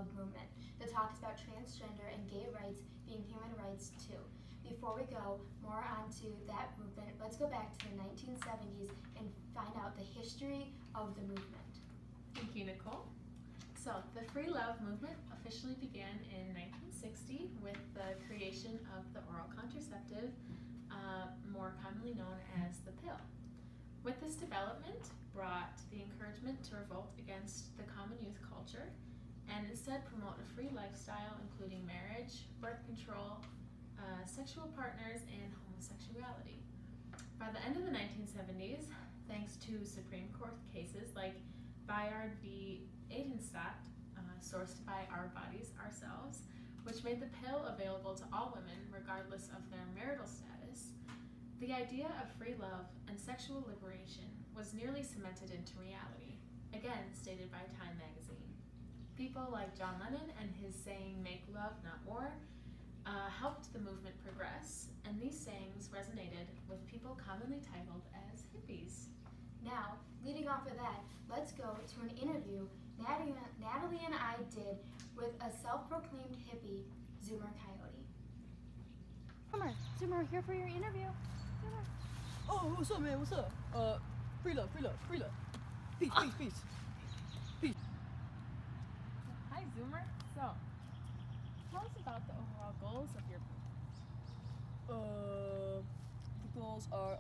love movement that talks about transgender and gay rights being human rights too. Before we go more onto that movement, let's go back to the 1970s and find out the history of the movement. Thank you, Nicole. So, the free love movement officially began in 1960 with the creation of the oral contraceptive, more commonly known as the pill. With this development brought the encouragement to revolt against the common youth culture and instead promote a free lifestyle including marriage, birth control, sexual partners, and homosexuality. By the end of the 1970s, thanks to Supreme Court cases like Bayard v. Eisenstadt, sourced by Our Bodies, Ourselves, which made the pill available to all women regardless of their marital status, the idea of free love and sexual liberation was nearly cemented into reality, again stated by Time magazine. People like John Lennon and his saying, "Make love, not war," helped the movement progress, and these sayings resonated with people commonly titled as hippies. Now, leading off of that, let's go to an interview Natalie and I did with a self-proclaimed hippie, Zoomer Coyote. Zoomer, here for your interview. Zoomer. Oh, what's up, man? What's up? Free love, free love, free love. Peace, peace, peace. Peace. Hi, Zoomer. So, tell us about the overall goals of your movement. The goals are,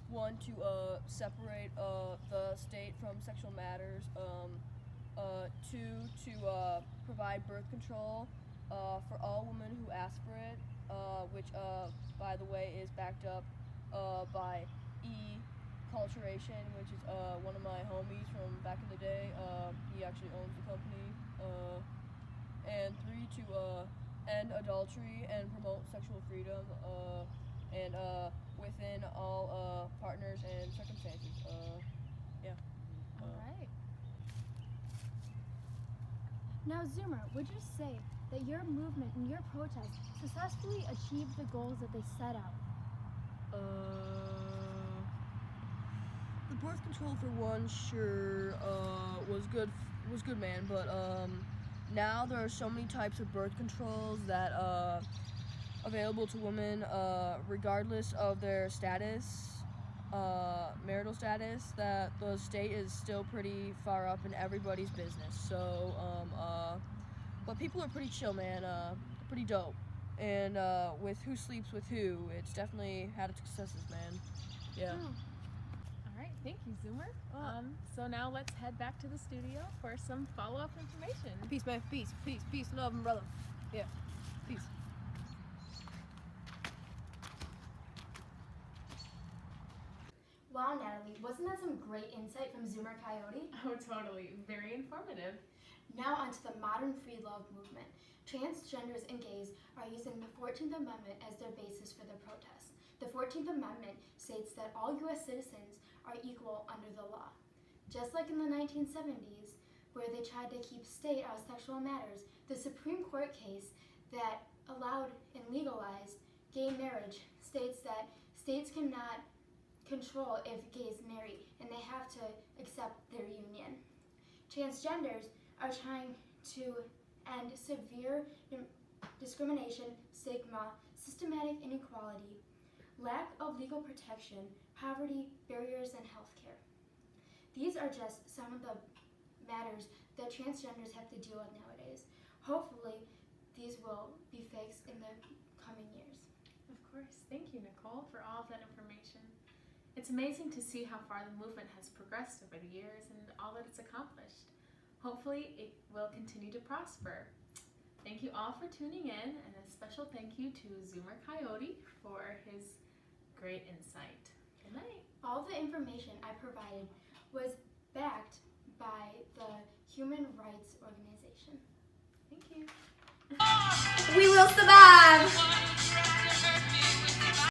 one, to separate the state from sexual matters. Two, to provide birth control for all women who ask for it, which, by the way, is backed up by E-Culturation, which is one of my homies from back in the day. He actually owns the company. And three, to end adultery and promote sexual freedom, and within all partners and circumstances. Yeah. All right. Now, Zoomer, would you say that your movement and your protest successfully achieved the goals that they set out? The birth control for one, sure, was good, man. But now there are so many types of birth controls that available to women, regardless of their status, marital status, that the state is still pretty far up in everybody's business. So, but people are pretty chill, man. Pretty dope. And with who sleeps with who, it's definitely had its successes, man. Yeah. Oh. All right, thank you, Zoomer. So now let's head back to the studio for some follow-up information. Peace, man. Peace, peace, peace, love, and brother. Yeah. Peace. Wow, Natalie, wasn't that some great insight from Zoomer Coyote? Oh, totally. Very informative. Now onto the modern free love movement. Transgenders and gays are using the 14th Amendment as their basis for their protest. The 14th Amendment states that all U.S. citizens are equal under the law. Just like in the 1970s, where they tried to keep state out of sexual matters, the Supreme Court case that allowed and legalized gay marriage states that states cannot control if gays marry, and they have to accept their union. Transgenders are trying to end severe discrimination, stigma, systematic inequality, lack of legal protection, poverty, barriers, and healthcare. These are just some of the matters that transgenders have to deal with nowadays. Hopefully, these will be fixed in the coming years. Of course. Thank you, Nicole, for all of that information. It's amazing to see how far the movement has progressed over the years and all that it's accomplished. Hopefully, it will continue to prosper. Thank you all for tuning in, and a special thank you to Zoomer Coyote for his great insight. Good night. All the information I provided was backed by the Human Rights Organization. Thank you. We will survive!